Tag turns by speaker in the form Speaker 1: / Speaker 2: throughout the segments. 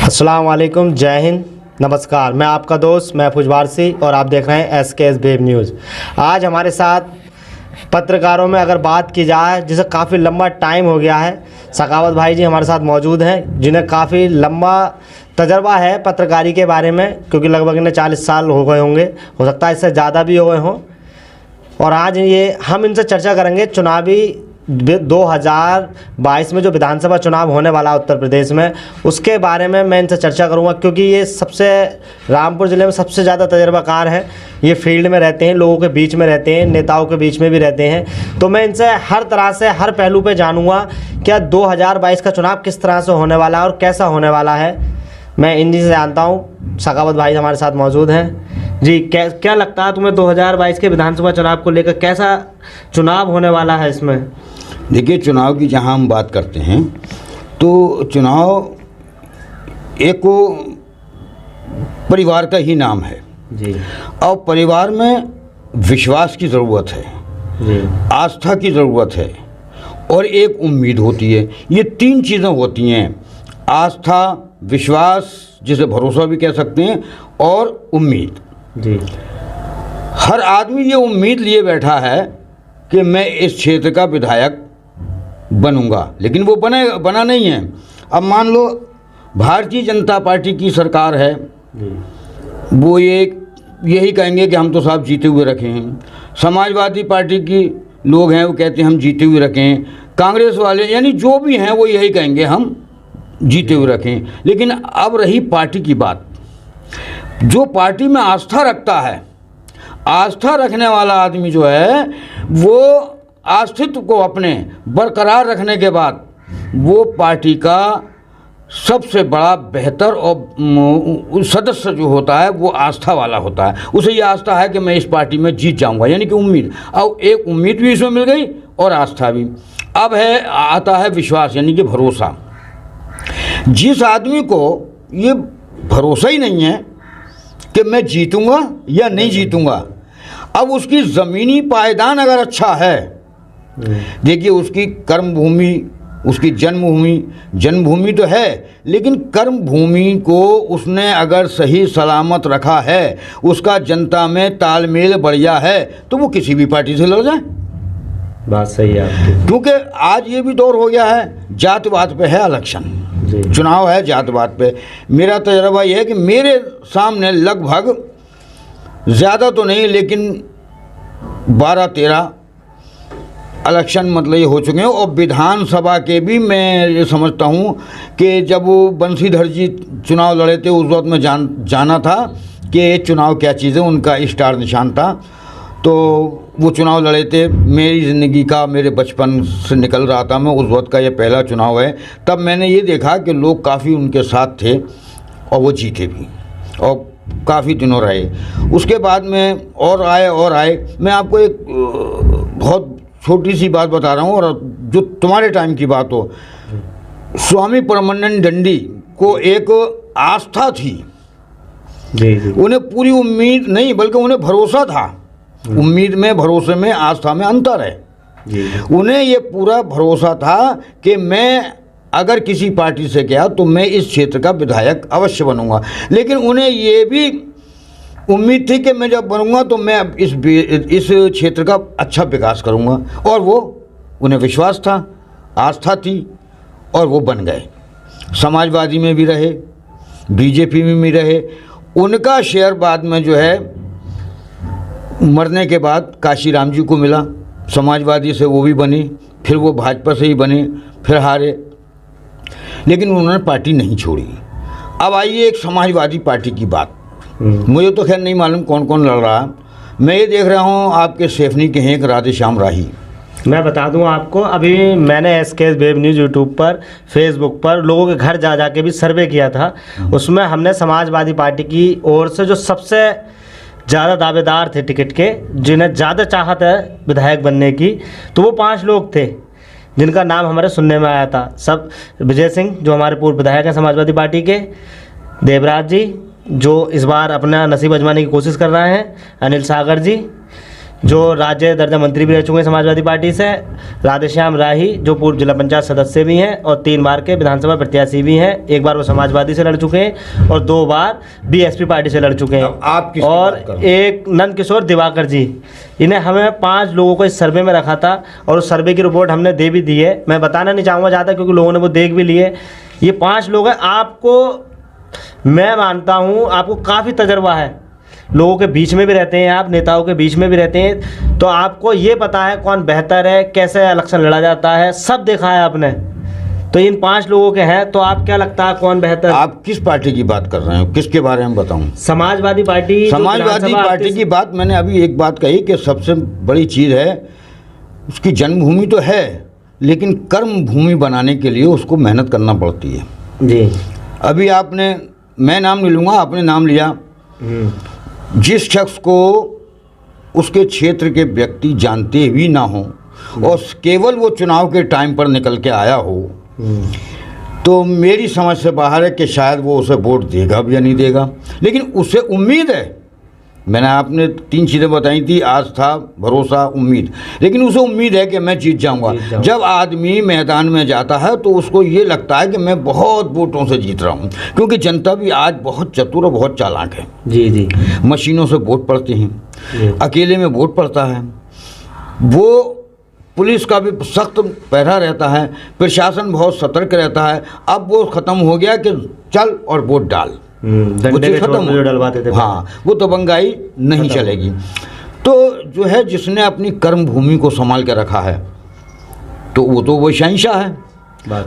Speaker 1: अस्सलाम वालेकुम, जय हिंद, नमस्कार। मैं आपका दोस्त महफूज वारसी और आप देख रहे हैं SKS वेब न्यूज़। आज हमारे साथ पत्रकारों में अगर बात की जाए जिसे काफ़ी लंबा टाइम हो गया है, सखावत भाई जी हमारे साथ मौजूद हैं जिन्हें काफ़ी लंबा तजर्बा है पत्रकारी के बारे में, क्योंकि लगभग इन्हें 40 साल हो गए होंगे, हो सकता है इससे ज़्यादा भी हो गए हों। और आज हम इनसे चर्चा करेंगे चुनावी 2022 में जो विधानसभा चुनाव होने वाला है उत्तर प्रदेश में, उसके बारे में मैं इनसे चर्चा करूंगा, क्योंकि ये रामपुर ज़िले में सबसे ज़्यादा तजर्बाकार हैं। ये फील्ड में रहते हैं, लोगों के बीच में रहते हैं, नेताओं के बीच में भी रहते हैं। तो मैं इनसे हर तरह से हर पहलू पे जानूंगा क्या 2022 का चुनाव किस तरह से होने वाला है और कैसा होने वाला है। मैं इन्हीं से जानता हूँ। सखावत भाई हमारे साथ मौजूद हैं जी। क्या लगता है तुम्हें 2022 के विधानसभा चुनाव को लेकर कैसा चुनाव होने वाला है? इसमें
Speaker 2: देखिए, चुनाव की जहां हम बात करते हैं तो चुनाव एक परिवार का ही नाम है
Speaker 1: जी।
Speaker 2: और परिवार में विश्वास की ज़रूरत है
Speaker 1: जी,
Speaker 2: आस्था की ज़रूरत है और एक उम्मीद होती है। ये तीन चीज़ें होती हैं, आस्था, विश्वास जिसे भरोसा भी कह सकते हैं, और उम्मीद
Speaker 1: जी।
Speaker 2: हर आदमी ये उम्मीद लिए बैठा है कि मैं इस क्षेत्र का विधायक बनूंगा, लेकिन वो बना नहीं है। अब मान लो भारतीय जनता पार्टी की सरकार है, वो यही कहेंगे कि हम तो साहब जीते हुए रखे हैं। समाजवादी पार्टी की लोग हैं, वो कहते हैं हम जीते हुए रखे हैं। कांग्रेस वाले यानी जो भी हैं वो यही कहेंगे हम जीते हुए रखें। लेकिन अब रही पार्टी की बात, जो पार्टी में आस्था रखता है, आस्था रखने वाला आदमी जो है वो अस्तित्व को अपने बरकरार रखने के बाद वो पार्टी का सबसे बड़ा बेहतर और सदस्य जो होता है वो आस्था वाला होता है। उसे ये आस्था है कि मैं इस पार्टी में जीत जाऊंगा, यानी कि उम्मीद। अब एक उम्मीद भी इसमें मिल गई और आस्था भी। अब आता है विश्वास, यानी कि भरोसा। जिस आदमी को ये भरोसा ही नहीं है कि मैं जीतूंगा या नहीं जीतूंगा, अब उसकी ज़मीनी पायदान अगर अच्छा है, देखिए उसकी कर्मभूमि, उसकी जन्मभूमि तो है, लेकिन कर्मभूमि को उसने अगर सही सलामत रखा है, उसका जनता में तालमेल बढ़िया है, तो वो किसी भी पार्टी से लड़ जाए।
Speaker 1: बात सही है आपकी।
Speaker 2: क्योंकि आज ये भी दौर हो गया है, जातवाद पे है इलेक्शन, चुनाव है जातवाद पे। मेरा तजर्बा ये है कि मेरे सामने लगभग ज़्यादा तो नहीं लेकिन 12-13 इलेक्शन मतलब ये हो चुके हैं। और विधानसभा के भी मैं ये समझता हूँ कि जब वो बंशीधर जी चुनाव लड़े थे उस वक्त में जाना था कि चुनाव क्या चीज़ है, उनका स्टार निशान था। तो वो चुनाव लड़े थे, मेरी ज़िंदगी का, मेरे बचपन से निकल रहा था मैं, उस वक्त का ये पहला चुनाव है। तब मैंने ये देखा कि लोग काफ़ी उनके साथ थे और वो जीते भी और काफ़ी दिनों रहे। उसके बाद में और आए। मैं आपको एक बहुत छोटी सी बात बता रहा हूँ, और जो तुम्हारे टाइम की बात हो, स्वामी परमानंद दंडी को एक आस्था थी
Speaker 1: जी।
Speaker 2: उन्हें पूरी उम्मीद नहीं बल्कि उन्हें भरोसा था। उम्मीद में, भरोसे में, आस्था में अंतर है
Speaker 1: जी।
Speaker 2: उन्हें ये पूरा भरोसा था कि मैं अगर किसी पार्टी से गया तो मैं इस क्षेत्र का विधायक अवश्य बनूंगा। लेकिन उन्हें ये भी उम्मीद थी कि मैं जब बनूंगा तो मैं इस क्षेत्र का अच्छा विकास करूंगा, और वो उन्हें विश्वास था, आस्था थी, और वो बन गए। समाजवादी में भी रहे, बीजेपी में भी रहे। उनका शेयर बाद में जो है मरने के बाद काशीराम जी को मिला, समाजवादी से वो भी बने, फिर वो भाजपा से ही बने, फिर हारे, लेकिन उन्होंने पार्टी नहीं छोड़ी। अब आइए एक समाजवादी पार्टी की बात। मुझे तो खैर नहीं मालूम कौन कौन लड़ रहा है। मैं ये देख रहा हूँ आपके सेफनी के हैं एक राधेश्याम राही।
Speaker 1: मैं बता दूं आपको, अभी मैंने SKS वेब न्यूज़ यूट्यूब पर, फेसबुक पर लोगों के घर जा के भी सर्वे किया था। उसमें हमने समाजवादी पार्टी की ओर से जो सबसे ज़्यादा दावेदार थे टिकट के, जिन्हें ज़्यादा चाहत है विधायक बनने की, तो वो 5 लोग थे जिनका नाम हमारे सुनने में आया था। सब विजय सिंह जो हमारे पूर्व विधायक हैं समाजवादी पार्टी के, देवराज जी जो इस बार अपना नसीब आजमाने की कोशिश कर रहे हैं, अनिल सागर जी जो राज्य दर्जा मंत्री भी रह चुके हैं समाजवादी पार्टी से, राधेश्याम राही जो पूर्व जिला पंचायत सदस्य भी हैं और 3 बार के विधानसभा प्रत्याशी भी हैं। एक बार वो समाजवादी से लड़ चुके हैं और 2 बार बीएसपी पार्टी से लड़ चुके हैं।
Speaker 2: आप किसकी
Speaker 1: और
Speaker 2: बात कर रहे
Speaker 1: एक नंद किशोर दिवाकर जी, इन्हें हमें 5 लोगों को इस सर्वे में रखा था और उस सर्वे की रिपोर्ट हमने दे भी दी है। मैं बताना नहीं चाहूँगा ज़्यादा क्योंकि लोगों ने वो देख भी लिए। ये 5 लोग हैं। आपको मैं मानता हूँ आपको काफ़ी तजर्बा है, लोगों के बीच में भी रहते हैं आप, नेताओं के बीच में भी रहते हैं, तो आपको ये पता है कौन बेहतर है, कैसे इलेक्शन लड़ा जाता है, सब देखा है आपने। तो इन 5 लोगों के हैं, तो आप क्या लगता है कौन बेहतर?
Speaker 2: आप किस पार्टी की बात कर रहे हो, किसके बारे में बताऊं?
Speaker 1: समाजवादी पार्टी।
Speaker 2: समाजवादी पार्टी की बात मैंने अभी एक बात कही कि सबसे बड़ी चीज़ है उसकी जन्मभूमि तो है, लेकिन कर्म भूमि बनाने के लिए उसको मेहनत करना पड़ती है
Speaker 1: जी।
Speaker 2: अभी आपने, मैं नाम नहीं लूँगा, आपने नाम लिया, जिस शख्स को उसके क्षेत्र के व्यक्ति जानते भी ना हो और केवल वो चुनाव के टाइम पर निकल के आया हो, तो मेरी समझ से बाहर है कि शायद वो उसे वोट देगा भी या नहीं देगा, लेकिन उसे उम्मीद है। मैंने आपने 3 चीज़ें बताई थी, आस्था, भरोसा, उम्मीद, लेकिन उसे उम्मीद है कि मैं जीत जाऊंगा। जब आदमी मैदान में जाता है तो उसको ये लगता है कि मैं बहुत वोटों से जीत रहा हूँ, क्योंकि जनता भी आज बहुत चतुर और बहुत चालाक है।
Speaker 1: जी जी।
Speaker 2: मशीनों से वोट पड़ते हैं, अकेले में वोट पड़ता है, वो पुलिस का भी सख्त पहरा रहता है, प्रशासन बहुत सतर्क रहता है। अब वो ख़त्म हो गया कि चल और वोट डाल,
Speaker 1: डंडे के छोर में जो डलवाते थे।
Speaker 2: हाँ, वो दबंगाई नहीं चलेगी। तो जो है जिसने अपनी कर्म भूमि को संभाल के रखा है, तो वो शहंशाह है,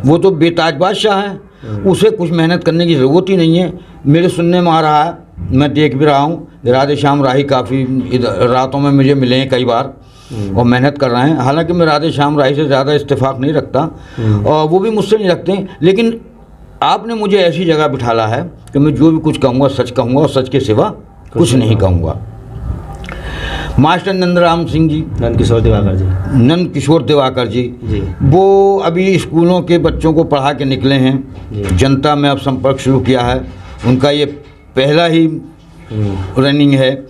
Speaker 2: वो तो बेताज बादशाह है, उसे कुछ मेहनत करने की ज़रूरत ही नहीं है। मेरे सुनने में आ रहा है, मैं देख भी रहा हूँ, राधेश्याम राही काफ़ी रातों में मुझे मिले हैं कई बार और मेहनत कर रहे हैं। हालांकि मैं राधेश्याम राही से ज़्यादा इत्तेफाक नहीं रखता और वो भी मुझसे नहीं रखते, लेकिन आपने मुझे ऐसी जगह बिठाला है कि मैं जो भी कुछ कहूँगा सच कहूँगा और सच के सिवा कुछ नहीं कहूँगा। मास्टर नंदराम सिंह जी,
Speaker 1: नंद किशोर दिवाकर जी,
Speaker 2: वो अभी स्कूलों के बच्चों को पढ़ा के निकले हैं, जनता में अब संपर्क शुरू किया है, उनका ये पहला ही रनिंग है।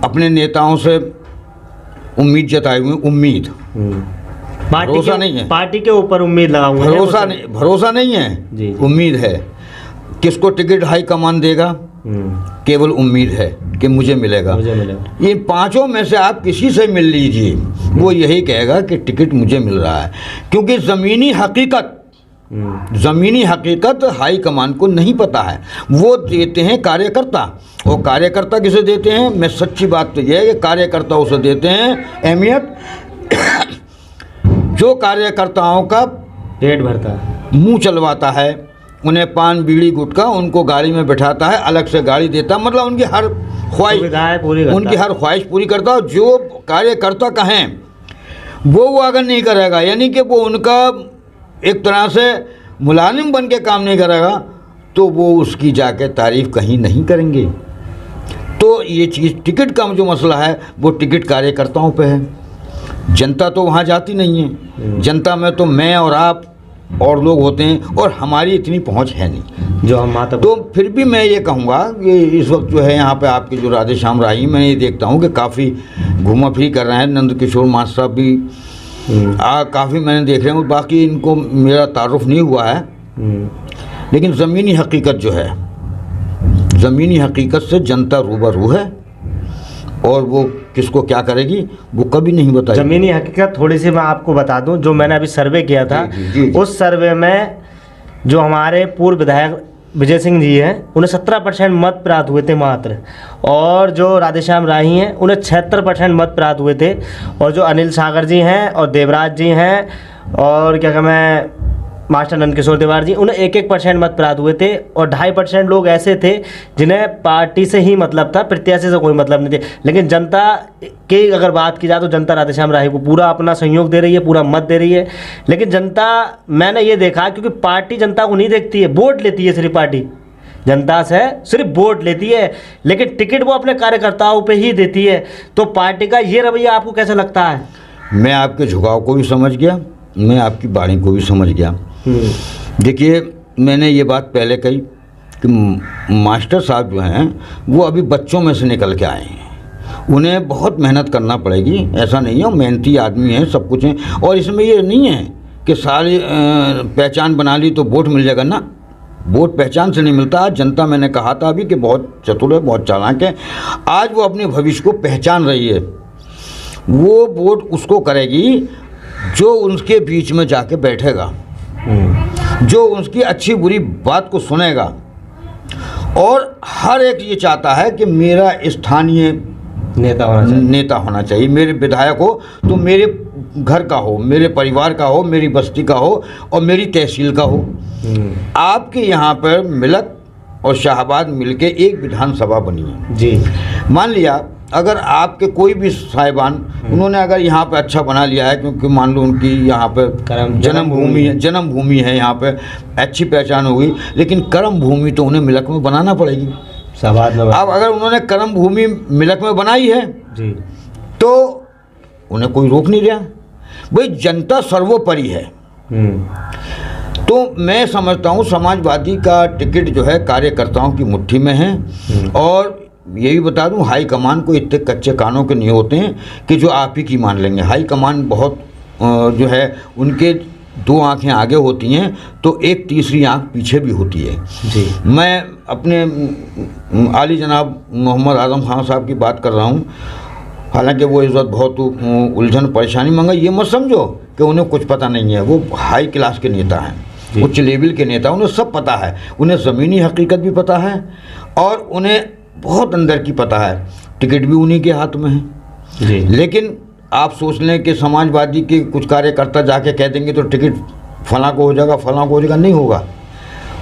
Speaker 2: अपने नेताओं से उम्मीद जताई हुई, उम्मीद, भरोसा नहीं है,
Speaker 1: पार्टी के ऊपर उम्मीद लगाऊंगा,
Speaker 2: भरोसा नहीं है जी। उम्मीद है। किसको टिकट हाई कमान देगा, केवल उम्मीद है कि मुझे मिलेगा। ये 5 में से आप किसी से मिल लीजिए, वो यही कहेगा कि टिकट मुझे मिल रहा है, क्योंकि ज़मीनी हकीकत हाई कमान को नहीं पता है। वो देते हैं कार्यकर्ता, और कार्यकर्ता किसे देते हैं, मैं सच्ची बात तो यह है कि कार्यकर्ता उसे देते हैं अहमियत जो कार्यकर्ताओं का
Speaker 1: पेट भरता है,
Speaker 2: मुंह चलवाता है, उन्हें पान बीड़ी गुटखा उनको गाड़ी में बैठाता है, अलग से गाड़ी देता, मतलब उनकी हर ख्वाहिश पूरी करता है। जो कार्यकर्ता कहें वो अगर नहीं करेगा, यानी कि वो उनका एक तरह से मुलाजिम बन के काम नहीं करेगा, तो वो उसकी जाके तारीफ कहीं नहीं करेंगे। तो ये चीज़, टिकट का जो मसला है वो टिकट कार्यकर्ताओं पे है, जनता तो वहाँ जाती नहीं है। जनता में तो मैं और आप और लोग होते हैं, और हमारी इतनी पहुँच है नहीं
Speaker 1: जो हम माता। तो
Speaker 2: फिर भी मैं ये कहूँगा कि इस वक्त जो है यहाँ पे आपके जो राधेश्याम राही, मैं ये देखता हूँ कि काफ़ी घूमा फिरी कर रहे हैं। नंद किशोर मास्टर साहब भी काफ़ी मैंने देख रहे हैं, बाकी इनको मेरा तारुफ नहीं हुआ है, लेकिन ज़मीनी हकीकत जो है, ज़मीनी हकीकत से जनता रूबरू है, और वो किसको क्या करेगी वो कभी नहीं बताएगी।
Speaker 1: ज़मीनी हकीकत थोड़ी सी मैं आपको बता दूं, जो मैंने अभी सर्वे किया था, उस सर्वे में जो हमारे पूर्व विधायक विजय सिंह जी हैं, उन्हें 17% मत प्राप्त हुए थे मात्र, और जो राधेश्याम राही हैं उन्हें 76% मत प्राप्त हुए थे, और जो अनिल सागर जी हैं और देवराज जी हैं और क्या कहते हैं मास्टर नंद किशोर तिवारी जी, उन्हें 1% मत प्राप्त हुए थे, और 2.5% लोग ऐसे थे जिन्हें पार्टी से ही मतलब था, प्रत्याशी से कोई मतलब नहीं थे। लेकिन जनता की अगर बात की जाए तो जनता राधेश्याम राही को पूरा अपना सहयोग दे रही है, पूरा मत दे रही है। लेकिन जनता, मैंने ये देखा, क्योंकि पार्टी जनता को नहीं देखती है, वोट लेती है, सिर्फ पार्टी जनता से सिर्फ वोट लेती है, लेकिन टिकट वो अपने कार्यकर्ताओं पे ही देती है। तो पार्टी का ये रवैया आपको कैसा लगता है?
Speaker 2: मैं आपके झुकाव को भी समझ गया, मैं आपकी बाणी को भी समझ गया। देखिए, मैंने ये बात पहले कही कि मास्टर साहब जो हैं वो अभी बच्चों में से निकल के आए हैं, उन्हें बहुत मेहनत करना पड़ेगी, ऐसा नहीं है, मेहनती आदमी हैं, सब कुछ हैं। और इसमें ये नहीं है कि सारी पहचान बना ली तो वोट मिल जाएगा ना, वोट पहचान से नहीं मिलता। आज जनता, मैंने कहा था अभी कि बहुत चतुर है, बहुत चालाक है, आज वो अपने भविष्य को पहचान रही है। वो वोट उसको करेगी जो उनके बीच में जाके बैठेगा, जो उनकी अच्छी बुरी बात को सुनेगा। और हर एक ये चाहता है कि मेरा स्थानीय नेता होना चाहिए, मेरे विधायक हो तो मेरे घर का हो, मेरे परिवार का हो, मेरी बस्ती का हो और मेरी तहसील का हो। आपके यहाँ पर मिलक और शाहबाद मिलके एक विधानसभा बनी है
Speaker 1: जी।
Speaker 2: मान लिया अगर आपके कोई भी साहिबान उन्होंने अगर यहाँ पे अच्छा बना लिया है, क्योंकि मान लो उनकी यहाँ पे जन्मभूमि है, यहाँ पे अच्छी पहचान होगी, लेकिन कर्म भूमि तो उन्हें मिलक में बनाना पड़ेगी। अब अगर उन्होंने कर्म भूमि मिलक में बनाई है जी, तो उन्हें कोई रोक नहीं रहा। भाई जनता सर्वोपरि है। तो मैं समझता हूँ समाजवादी का टिकट जो है कार्यकर्ताओं की मुट्ठी में है। और ये भी बता दूं, हाई कमान को इतने कच्चे कानों के नहीं होते हैं कि जो आप ही की मान लेंगे। हाई कमान बहुत जो है उनके दो आंखें आगे होती हैं तो एक तीसरी आंख पीछे भी होती है जी। मैं अपने आली जनाब मोहम्मद आजम खान साहब की बात कर रहा हूँ, हालांकि वो इस वक्त बहुत उलझन परेशानी मंगा। ये मत समझो कि उन्हें कुछ पता नहीं है, वो हाई क्लास के नेता हैं, उच्च लेवल के नेता, उन्हें सब पता है, उन्हें ज़मीनी हकीकत भी पता है और उन्हें बहुत अंदर की पता है। टिकट भी उन्हीं के हाथ में है जी। लेकिन आप सोच लें कि समाजवादी के कुछ कार्यकर्ता जाके कह देंगे तो टिकट फलां को हो जाएगा, फलां को हो जाएगा, नहीं होगा।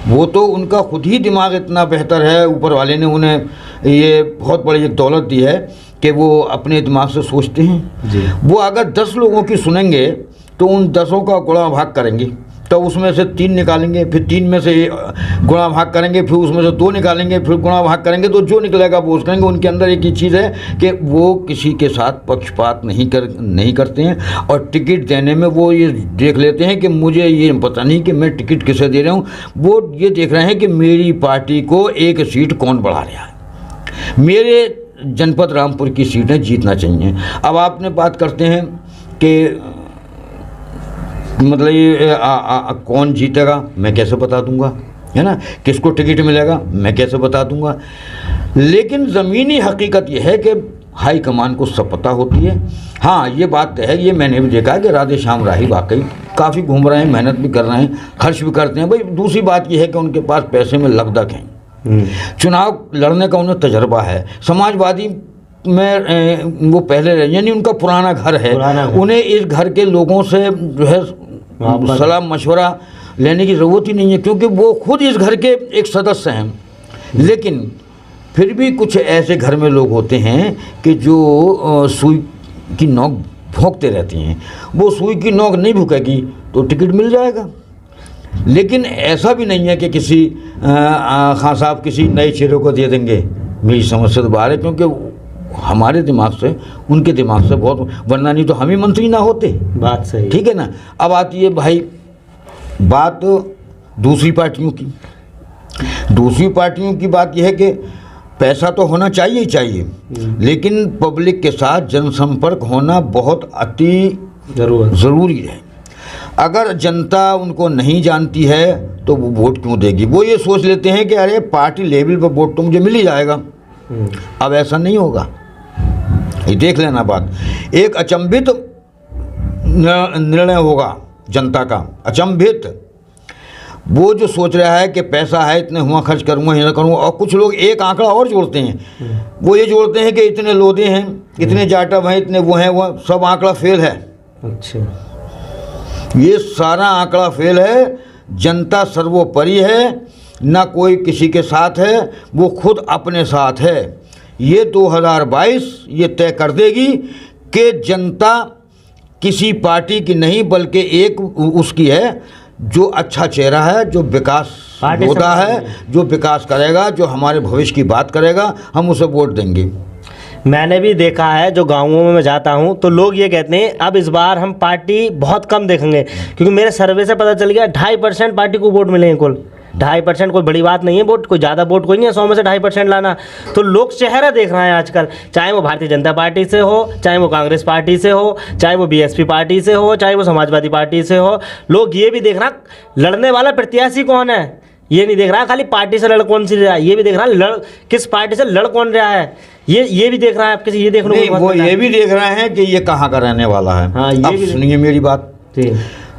Speaker 2: वो तो उनका खुद ही दिमाग इतना बेहतर है, ऊपर वाले ने उन्हें ये बहुत बड़ी एक दौलत दी है कि वो अपने दिमाग से सोचते हैं जी। वो अगर 10 लोगों की सुनेंगे तो उन 10 का गुणा भाग करेंगे, तो उसमें से 3 निकालेंगे, फिर 3 में से गुणा भाग करेंगे, फिर उसमें से 2 निकालेंगे, फिर गुणा भाग करेंगे, तो जो निकलेगा वो उस करेंगे। उनके अंदर एक ही चीज़ है कि वो किसी के साथ पक्षपात नहीं करते हैं। और टिकट देने में वो ये देख लेते हैं कि मुझे ये पता नहीं कि मैं टिकट किसे दे रहा हूँ, वो ये देख रहे हैं कि मेरी पार्टी को एक सीट कौन बढ़ा रहा है, मेरे जनपद रामपुर की सीटें जीतना चाहिए। अब आपने बात करते हैं कि मतलब ये कौन जीतेगा मैं कैसे बता दूंगा, है ना, किसको टिकट मिलेगा मैं कैसे बता दूंगा। लेकिन ज़मीनी हकीकत ये है कि हाई कमान को सब पता होती है। हाँ, ये बात है, ये मैंने भी देखा है कि राधे श्याम राही वाकई काफ़ी घूम रहे हैं, मेहनत भी कर रहे हैं, खर्च भी करते हैं। भाई दूसरी बात ये है कि उनके पास पैसे में लगदक हैं, चुनाव लड़ने का उन्हें तजर्बा है। समाजवादी में वो पहले रहे, यानी उनका पुराना घर है, उन्हें इस घर के लोगों से जो है सलाह मशवरा लेने की ज़रूरत ही नहीं है, क्योंकि वो खुद इस घर के एक सदस्य हैं। लेकिन फिर भी कुछ ऐसे घर में लोग होते हैं कि जो सुई की नोक भोंकते रहते हैं। वो सुई की नोक नहीं भूकेगी तो टिकट मिल जाएगा। लेकिन ऐसा भी नहीं है कि किसी खान साहब किसी नए चेहरे को दे देंगे, मेरी समझ से तो बाहर है, क्योंकि हमारे दिमाग से उनके दिमाग से बहुत, वरना नहीं तो हम ही मंत्री ना होते। बात सही, ठीक है ना। अब आती है भाई बात दूसरी पार्टियों की। दूसरी पार्टियों की बात यह है कि पैसा तो होना चाहिए ही चाहिए, लेकिन पब्लिक के साथ जनसंपर्क होना बहुत अति ज़रूरी है। अगर जनता उनको नहीं जानती है तो वो वोट क्यों देगी। वो ये सोच लेते हैं कि अरे पार्टी लेवल पर वोट तो मुझे मिल ही जाएगा। अब ऐसा नहीं होगा, ये देख लेना बात। एक अचंभित निर्णय होगा जनता का, अचंभित। वो जो सोच रहा है कि पैसा है, इतने हुआ खर्च करूँगा, ये करूँगा। और कुछ लोग एक आंकड़ा और जोड़ते हैं, वो ये जोड़ते हैं कि इतने लोधे हैं, इतने जाटव हैं, इतने वो हैं, वो सब आंकड़ा फेल है। अच्छा, ये सारा आंकड़ा फेल है। जनता सर्वोपरि है, ना कोई किसी के साथ है, वो खुद अपने साथ है। ये 2022 ये तय कर देगी कि जनता किसी पार्टी की नहीं बल्कि एक उसकी है जो अच्छा चेहरा है, जो विकास होता है, जो विकास करेगा, जो हमारे भविष्य की बात करेगा, हम उसे वोट देंगे।
Speaker 1: मैंने भी देखा है, जो गाँवों में मैं जाता हूँ तो लोग ये कहते हैं अब इस बार हम पार्टी बहुत कम देखेंगे, क्योंकि मेरे सर्वे से पता चल गया 2.5% पार्टी को वोट मिलेंगे कुल। 2.5% कोई बड़ी बात नहीं है, वोट कोई ज़्यादा वोट कोई नहीं है 100 में से 2.5% लाना। तो लोग चेहरा देख रहे हैं आजकल, चाहे वो भारतीय जनता पार्टी से हो, चाहे वो कांग्रेस पार्टी से हो, चाहे वो बीएसपी पार्टी से हो, चाहे वो समाजवादी पार्टी से हो, लोग ये भी देख रहा लड़ने वाला प्रत्याशी कौन है, ये नहीं देख रहा खाली पार्टी से लड़ कौन सी रहा है, ये भी देख रहा लड़ किस पार्टी से लड़ कौन रहा है, ये भी देख रहा है। आप किसी ये देखने
Speaker 2: नहीं, वो ये भी देख रहे हैं कि ये कहाँ का रहने वाला है।
Speaker 1: हाँ, ये
Speaker 2: अब
Speaker 1: भी
Speaker 2: सुनिए मेरी बात।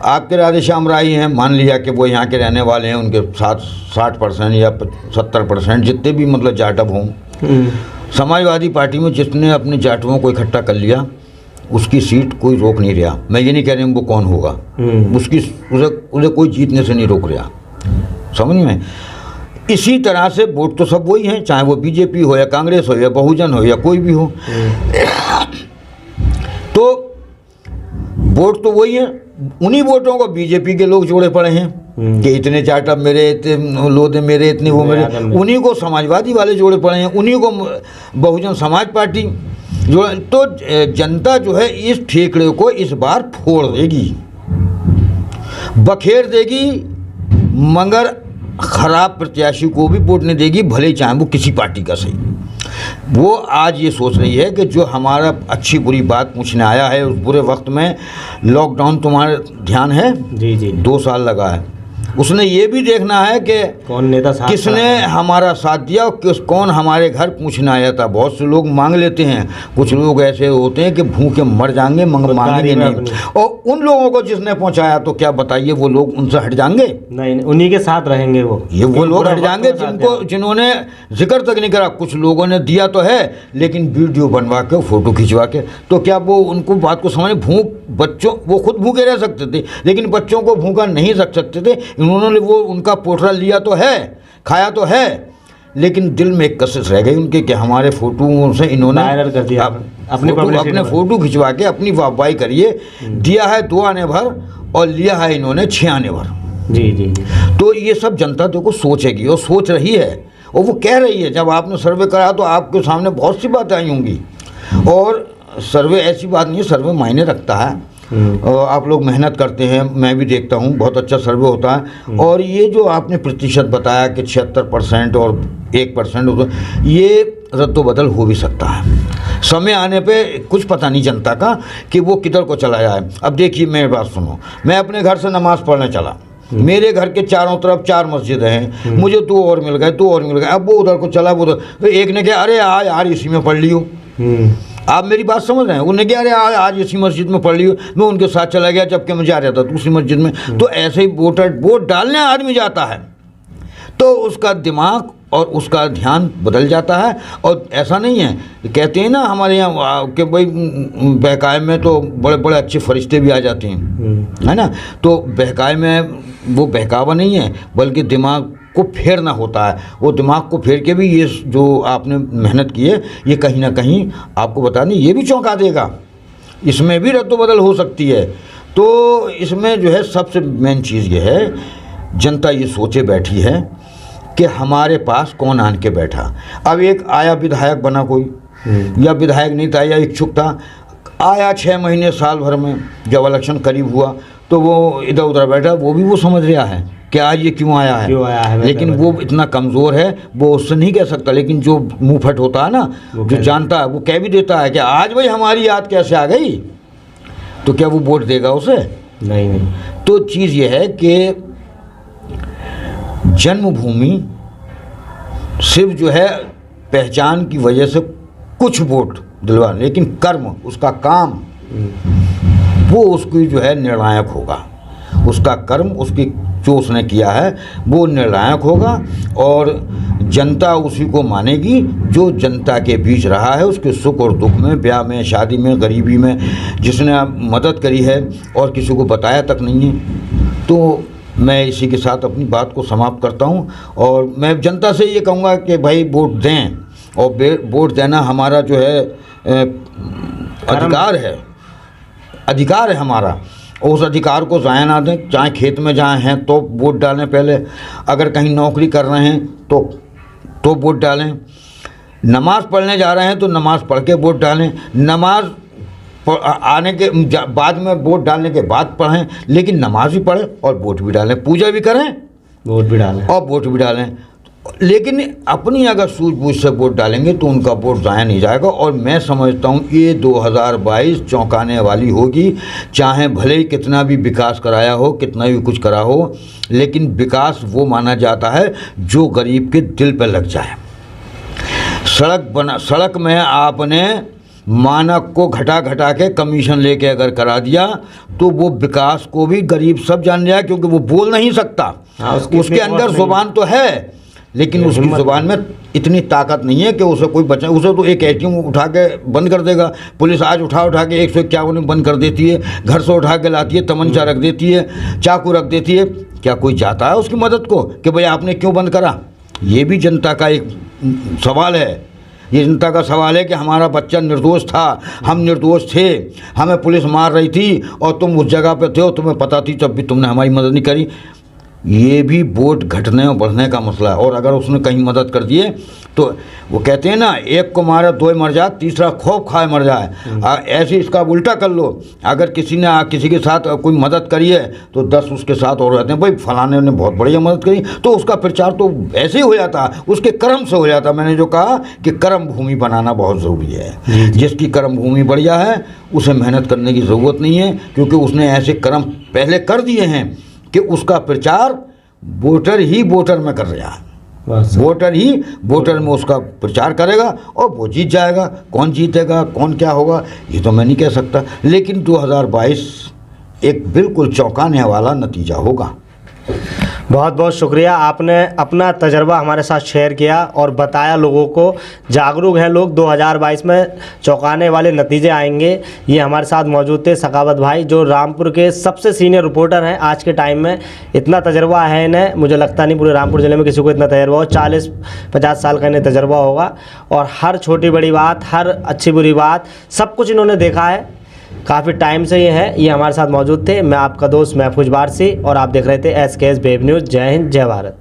Speaker 2: आपके राधेश्याम राय हैं, मान लिया कि वो यहाँ के रहने वाले हैं, उनके साथ 60% या 70% जितने भी मतलब जाटव हों, समाजवादी पार्टी में जिसने अपने जाटवों को इकट्ठा कर लिया उसकी सीट कोई रोक नहीं रहा। मैं ये नहीं कह रही हूँ वो कौन होगा, उसे कोई जीतने से नहीं रोक रहा, समझ में। इसी तरह से वोट तो सब वही हैं, चाहे वो बीजेपी हो या कांग्रेस हो या बहुजन हो या कोई भी हो, तो वोट तो वही है। उन्हीं वोटों को बीजेपी के लोग जोड़े पड़े हैं कि इतने जाटव मेरे, इतने लोधे मेरे, इतने वो मेरे, उन्हीं को समाजवादी वाले जोड़े पड़े हैं, उन्हीं को बहुजन समाज पार्टी जो। तो जनता जो है इस ठेकड़े को इस बार फोड़ देगी, बखेर देगी, मगर खराब प्रत्याशी को भी वोट नहीं देगी, भले चाहे वो किसी पार्टी का सही। वो आज ये सोच रही है कि जो हमारा अच्छी बुरी बात पूछने आया है, उस बुरे वक्त में लॉकडाउन, तुम्हारा ध्यान है
Speaker 1: जी जी
Speaker 2: 2 साल लगा है, उसने ये भी देखना है कि
Speaker 1: कौन नेता साथ
Speaker 2: किसने हमारा साथ दिया और कौन हमारे घर पूछने आया था। बहुत से लोग मांग लेते हैं, कुछ लोग ऐसे होते हैं कि भूखे मर जाएंगे मगर मांगेंगे नहीं, और उन लोगों को जिसने पहुंचाया तो क्या बताइए वो लोग उनसे हट जाएंगे? नहीं,
Speaker 1: उन्हीं के साथ रहेंगे वो
Speaker 2: लोग हट जाएंगे जिन्होंने जिक्र तक नहीं करा। कुछ लोगों ने दिया तो है लेकिन वीडियो बनवा के, फोटो खिंचवा के, तो क्या वो उनको बात को समझ, भूख बच्चों, वो खुद भूखे रह सकते थे लेकिन बच्चों को भूखा नहीं रख सकते थे। उन्होंने वो उनका पोटरा लिया तो है, खाया तो है, लेकिन दिल में एक कशिश रह गई उनके कि हमारे फोटो से इन्होंने
Speaker 1: वायरल कर दिया,
Speaker 2: अपने फोटो खिंचवा के अपनी वाहवाही करिए। दिया है 2 आने भर और लिया है इन्होंने 6 आने भर।
Speaker 1: जी जी।
Speaker 2: तो ये सब जनता तो को सोचेगी और सोच रही है, और वो कह रही है। जब आपने सर्वे करा तो आपके सामने बहुत सी बातें आई होंगी, और सर्वे ऐसी बात नहीं है, सर्वे मायने रखता है। आप लोग मेहनत करते हैं, मैं भी देखता हूँ, बहुत अच्छा सर्वे होता है। और ये जो आपने प्रतिशत बताया कि 76% और 1%, ये रद्दोबदल हो भी सकता है। समय आने पे कुछ पता नहीं जनता का कि वो किधर को चला जाए। अब देखिए मेरी बात सुनो, मैं अपने घर से नमाज़ पढ़ने चला, मेरे घर के चारों तरफ 4 मस्जिदें हैं, मुझे 2 और मिल गए, 2 और मिल गए। अब वो उधर को चला, वो उधर, तो एक ने कहा अरे यार इसी में पढ़ लियो। आप मेरी बात समझ रहे हैं? उन्हें क्या, अरे आज इसी मस्जिद में पढ़ लियो। मैं उनके साथ चला गया जबकि मैं जा रहा था दूसरी मस्जिद में। तो ऐसे ही वोट डालने आदमी जाता है तो उसका दिमाग और उसका ध्यान बदल जाता है। और ऐसा नहीं है, कहते हैं ना हमारे यहाँ कि भाई बहकाए में तो बड़े बड़े अच्छे फरिश्ते भी आ जाते हैं, है ना। तो बहकाए में वो बहकावा नहीं है, बल्कि दिमाग को फेरना होता है। वो दिमाग को फेर के भी ये जो आपने मेहनत की है, ये कहीं ना कहीं आपको बता दें, ये भी चौंका देगा, इसमें भी रद्दोबदल हो सकती है। तो इसमें जो है सबसे मेन चीज़ ये है, जनता ये सोचे बैठी है कि हमारे पास कौन आन के बैठा। अब एक आया विधायक बना कोई, या विधायक नहीं था या इच्छुक था, आया 6 महीने साल भर में, जब इलेक्शन करीब हुआ तो वो इधर उधर बैठा, वो भी वो समझ रहा है कि आज ये क्यों आया है, लेकिन वो इतना कमज़ोर है वो उससे नहीं कह सकता। लेकिन जो मुँह फट होता है ना, जो जानता है, वो कह भी देता है कि आज भाई हमारी याद कैसे आ गई, तो क्या वो वोट देगा उसे? नहीं। तो चीज़ ये है कि जन्मभूमि सिर्फ जो है पहचान की वजह से कुछ वोट दिलवा, लेकिन कर्म, उसका काम, वो उसकी जो है निर्णायक होगा। उसका कर्म, उसकी जो उसने किया है वो निर्णायक होगा, और जनता उसी को मानेगी जो जनता के बीच रहा है, उसके सुख और दुख में, ब्याह में, शादी में, गरीबी में, जिसने मदद करी है और किसी को बताया तक नहीं है। तो मैं इसी के साथ अपनी बात को समाप्त करता हूं, और मैं जनता से ये कहूँगा que भाई वोट दें, और वोट देना हमारा जो है अधिकार है हमारा, और उस अधिकार को ज़ाया ना दें। चाहे खेत में जाए हैं तो वोट डालें पहले, अगर कहीं नौकरी कर रहे हैं तो वोट डालें, नमाज़ पढ़ने जा रहे हैं तो नमाज़ पढ़ के वोट डालें, नमाज आने के बाद में वोट डालने के बाद पढ़ें, लेकिन नमाज भी पढ़ें और वोट भी डालें, पूजा भी करें
Speaker 1: वोट भी डालें।
Speaker 2: और वोट भी डालें, लेकिन अपनी अगर सूझबूझ से वोट डालेंगे तो उनका वोट ज़ाया नहीं जाएगा। और मैं समझता हूँ ये 2022 चौंकाने वाली होगी, चाहे भले ही कितना भी विकास कराया हो, कितना भी कुछ करा हो, लेकिन विकास वो माना जाता है जो गरीब के दिल पर लग जाए। सड़क में आपने मानक को घटा के कमीशन लेके अगर करा दिया तो वो विकास को भी गरीब सब जान जाए, क्योंकि वो बोल नहीं सकता। उसके अंदर जुबान तो है, लेकिन उसकी ज़ुबान में इतनी ताकत नहीं है कि उसे कोई बचा। उसे तो एक एटीएम उठा के बंद कर देगा। पुलिस आज उठा के 151 बंद कर देती है, घर से उठा के लाती है, तमंचा रख देती है, चाकू रख देती है। क्या कोई चाहता है उसकी मदद को कि भाई आपने क्यों बंद करा? ये भी जनता का एक सवाल है। ये जनता का सवाल है कि हमारा बच्चा निर्दोष था, हम निर्दोष थे, हमें पुलिस मार रही थी और तुम उस जगह पे थे और तुम्हें पता थी, तब भी तुमने हमारी मदद नहीं करी। ये भी वोट घटने और बढ़ने का मसला है। और अगर उसने कहीं मदद कर दिए तो वो कहते हैं ना, एक को मारे दो मर जाए, तीसरा खौफ खाए मर जाए। ऐसे इसका उल्टा कर लो, अगर किसी ने किसी के साथ कोई मदद करी है तो 10 उसके साथ और रहते हैं, भाई फलाने ने बहुत बढ़िया मदद करी, तो उसका प्रचार तो ऐसे ही हो जाता, उसके कर्म से हो जाता। मैंने जो कहा कि कर्म भूमि बनाना बहुत ज़रूरी है। जिसकी कर्म भूमि बढ़िया है उसे मेहनत करने की ज़रूरत नहीं है, क्योंकि उसने ऐसे कर्म पहले कर दिए हैं कि उसका प्रचार वोटर ही वोटर में कर रहा है। वोटर ही वोटर में उसका प्रचार करेगा और वो जीत जाएगा। कौन जीतेगा, कौन क्या होगा, ये तो मैं नहीं कह सकता, लेकिन 2022 एक बिल्कुल चौंकाने वाला नतीजा होगा।
Speaker 1: बहुत बहुत शुक्रिया, आपने अपना तजर्बा हमारे साथ शेयर किया और बताया लोगों को। जागरूक हैं लोग, 2022 में चौंकाने वाले नतीजे आएंगे। ये हमारे साथ मौजूद थे सखावत भाई, जो रामपुर के सबसे सीनियर रिपोर्टर हैं आज के टाइम में। इतना तजर्बा है इन्हें, मुझे लगता नहीं पूरे रामपुर ज़िले में किसी को इतना तजर्बा हो। 40-50 साल का इन्हें तजर्बा होगा और हर छोटी बड़ी बात, हर अच्छी बुरी बात, सब कुछ इन्होंने देखा है। काफ़ी टाइम से ये है, ये हमारे साथ मौजूद थे। मैं आपका दोस्त महफूज वारसी और आप देख रहे थे SKS वेब न्यूज़। जय हिंद, जय भारत।